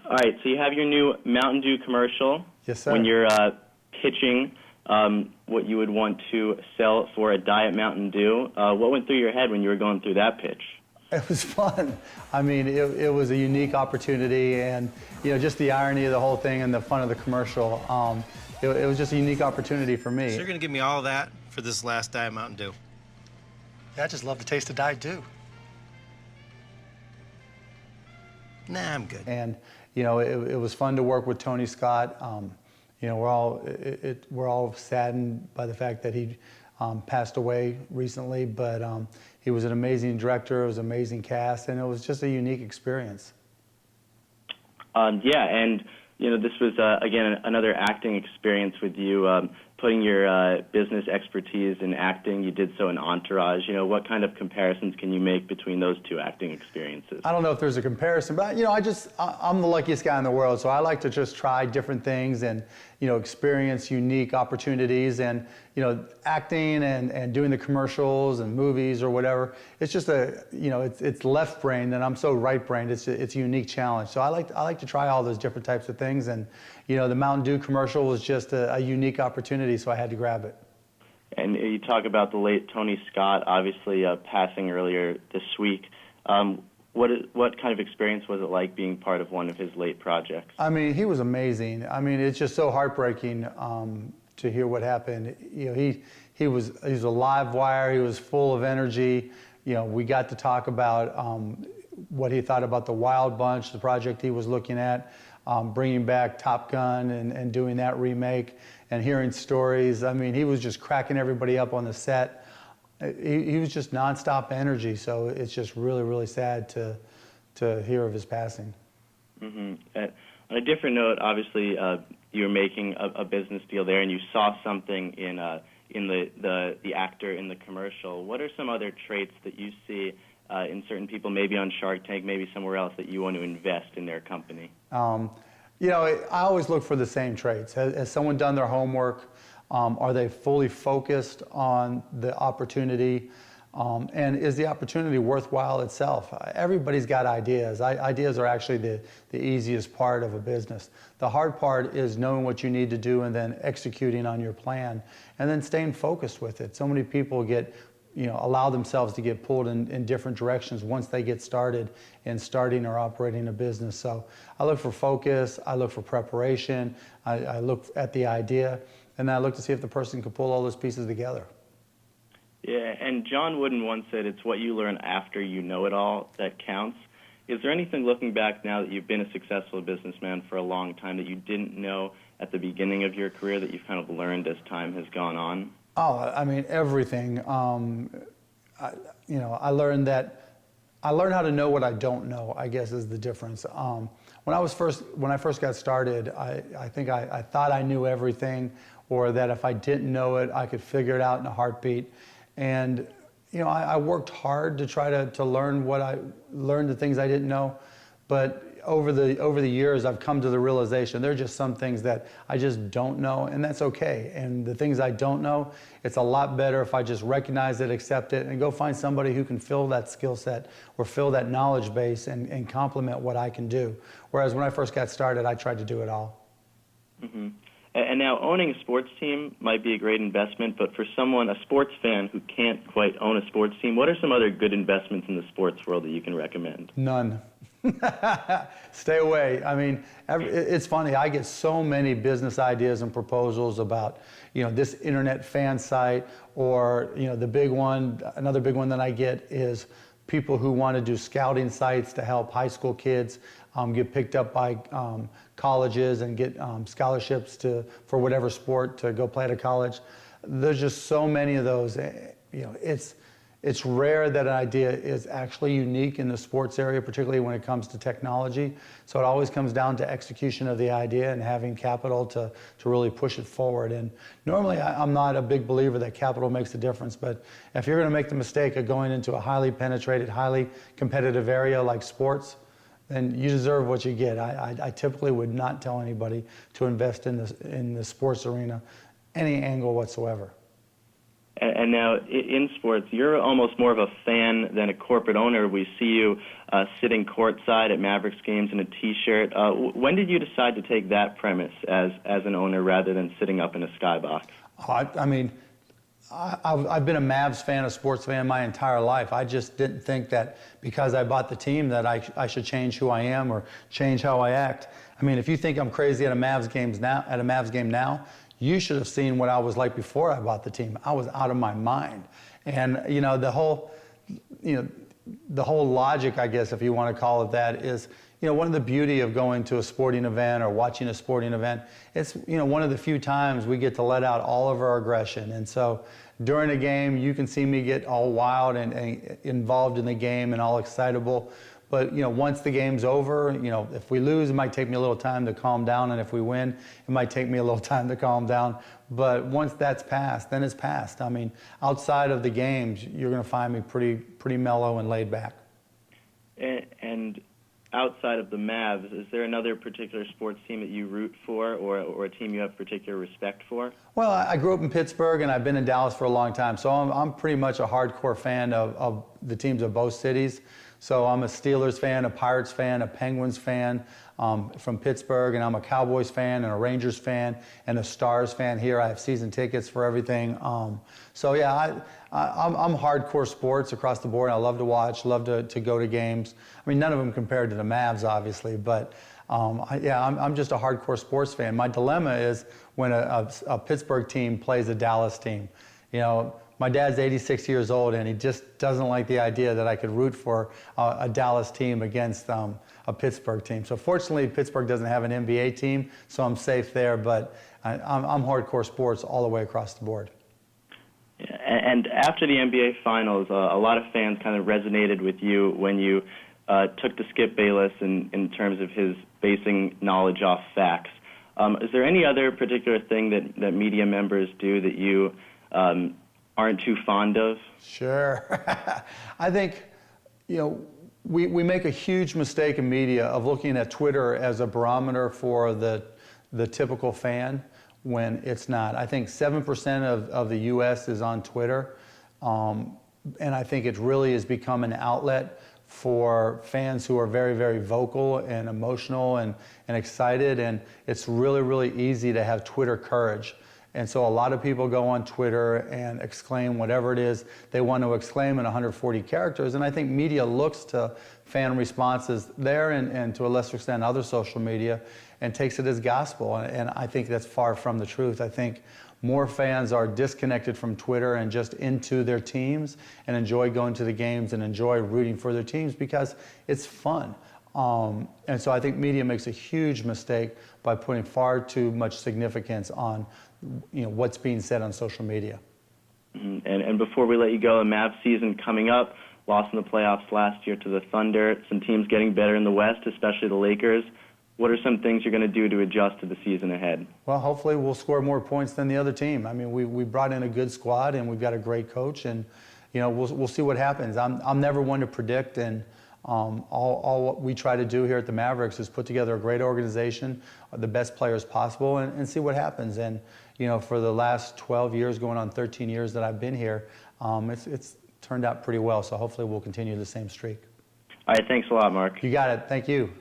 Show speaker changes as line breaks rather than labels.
All right, so you have your new Mountain Dew commercial.
Yes, sir.
When you're pitching what you would want to sell for a Diet Mountain Dew, what went through your head when you were going through that pitch?
It was fun. I mean, it was a unique opportunity, and just the irony of the whole thing and the fun of the commercial. It was just a unique opportunity for me.
So you're going to give me all of that for this last Diet Mountain Dew?
Yeah, I just love the taste of Diet Dew.
Nah, I'm good.
And it was fun to work with Tony Scott. We're all saddened by the fact that he passed away recently, but he was an amazing director. It was an amazing cast, and it was just a unique experience.
Yeah, and this was again another acting experience with you, putting your business expertise in acting. You did so in Entourage. What kind of comparisons can you make between those two acting experiences?
I don't know if there's a comparison, but I'm the luckiest guy in the world, so I like to just try different things and experience unique opportunities. And acting and doing the commercials and movies or whatever, it's just it's left brain, and I'm so right brained. It's a unique challenge. So I like to try all those different types of things. And the Mountain Dew commercial was just a unique opportunity, so I had to grab it.
And you talk about the late Tony Scott, obviously passing earlier this week. What kind of experience was it like being part of one of his late projects?
I mean, he was amazing. I mean, it's just so heartbreaking to hear what happened. He was a live wire. He was full of energy. We got to talk about what he thought about the Wild Bunch, the project he was looking at, bringing back Top Gun and doing that remake, and hearing stories. I mean, he was just cracking everybody up on the set. He was just nonstop energy, so it's just really, really sad to hear of his passing.
Mm-hmm. On a different note, obviously, you were making a business deal there, and you saw something in the actor in the commercial. What are some other traits that you see in certain people, maybe on Shark Tank, maybe somewhere else, that you want to invest in their company?
I always look for the same traits. Has someone done their homework? Are they fully focused on the opportunity? And is the opportunity worthwhile itself? Everybody's got ideas. Ideas are actually the easiest part of a business. The hard part is knowing what you need to do and then executing on your plan and then staying focused with it. So many people allow themselves to get pulled in different directions once they get started in starting or operating a business. So I look for focus, I look for preparation, I look at the idea, and then I look to see if the person can pull all those pieces together.
Yeah, and John Wooden once said, it's what you learn after you know it all that counts. Is there anything, looking back now that you've been a successful businessman for a long time, that you didn't know at the beginning of your career that you've kind of learned as time has gone on?
Oh, I mean, everything. I learned how to know what I don't know, I guess, is the difference. When I first got started, I think I thought I knew everything, or that if I didn't know it, I could figure it out in a heartbeat. And I worked hard to try to learn the things I didn't know, but over the years, I've come to the realization there are just some things that I just don't know, and that's okay. And the things I don't know, it's a lot better if I just recognize it, accept it, and go find somebody who can fill that skill set or fill that knowledge base and complement what I can do. Whereas when I first got started, I tried to do it all.
Mm-hmm. And now owning a sports team might be a great investment, but for someone, a sports fan who can't quite own a sports team, what are some other good investments in the sports world that you can recommend?
None. Stay away. I mean, it's funny. I get so many business ideas and proposals about, this internet fan site, or, the big one. Another big one that I get is people who want to do scouting sites to help high school kids get picked up by colleges and get scholarships for whatever sport to go play at a college. There's just so many of those. It's rare that an idea is actually unique in the sports area, particularly when it comes to technology. So it always comes down to execution of the idea and having capital to really push it forward. And normally I'm not a big believer that capital makes a difference, but if you're going to make the mistake of going into a highly penetrated, highly competitive area like sports, then you deserve what you get. I typically would not tell anybody to invest in the sports arena, any angle whatsoever.
And now in sports, you're almost more of a fan than a corporate owner. We see you sitting courtside at Mavericks games in a T-shirt. When did you decide to take that premise as an owner rather than sitting up in a skybox?
I mean, I've been a Mavs fan, a sports fan my entire life. I just didn't think that because I bought the team that I should change who I am or change how I act. I mean, if you think I'm crazy at a Mavs game now, you should have seen what I was like before I bought the team. I was out of my mind. And the whole logic, I guess, if you want to call it that, is one of the beauty of going to a sporting event or watching a sporting event. It's one of the few times we get to let out all of our aggression. And so during a game, you can see me get all wild and involved in the game and all excitable. But once the game's over, if we lose, it might take me a little time to calm down, and if we win, it might take me a little time to calm down. But once that's passed, then it's passed. I mean, outside of the games, you're going to find me pretty mellow and laid back.
And outside of the Mavs, is there another particular sports team that you root for, or a team you have particular respect for? Well,
I grew up in Pittsburgh, and I've been in Dallas for a long time, so I'm pretty much a hardcore fan of the teams of both cities. So I'm a Steelers fan, a Pirates fan, a Penguins fan from Pittsburgh, and I'm a Cowboys fan and a Rangers fan and a Stars fan here. I have season tickets for everything. So yeah, I'm hardcore sports across the board. I love to watch, love to go to games. I mean, none of them compared to the Mavs, obviously, but I'm just a hardcore sports fan. My dilemma is when a Pittsburgh team plays a Dallas team. My dad's 86 years old, and he just doesn't like the idea that I could root for a Dallas team against a Pittsburgh team. So fortunately, Pittsburgh doesn't have an NBA team, so I'm safe there, but I'm hardcore sports all the way across the board.
Yeah, and after the NBA Finals, a lot of fans kind of resonated with you when you took to Skip Bayless in terms of his basing knowledge off facts. Is there any other particular thing that media members do that you aren't too fond of?
Sure. I think, we make a huge mistake in media of looking at Twitter as a barometer for the typical fan when it's not. I think 7% of the U.S. is on Twitter, and I think it really has become an outlet for fans who are very, very vocal and emotional and excited, and it's really, really easy to have Twitter courage. And so a lot of people go on Twitter and exclaim whatever it is they want to exclaim in 140 characters. And I think media looks to fan responses there and to a lesser extent other social media and takes it as gospel. And I think that's far from the truth. I think more fans are disconnected from Twitter and just into their teams and enjoy going to the games and enjoy rooting for their teams because it's fun. And so I think media makes a huge mistake by putting far too much significance on what's being said on social media.
Mm-hmm. And before we let you go, the Mavs season coming up, lost in the playoffs last year to the Thunder, some teams getting better in the West, especially the Lakers. What are some things you're going to do to adjust to the season ahead?
Well, hopefully we'll score more points than the other team. I mean, we brought in a good squad and we've got a great coach, and we'll see what happens. I'm never one to predict, and all what we try to do here at the Mavericks is put together a great organization, the best players possible, and see what happens. And for the last 12 years, going on 13 years that I've been here, it's turned out pretty well. So hopefully we'll continue the same streak.
All right, thanks a lot, Mark.
You got it. Thank you.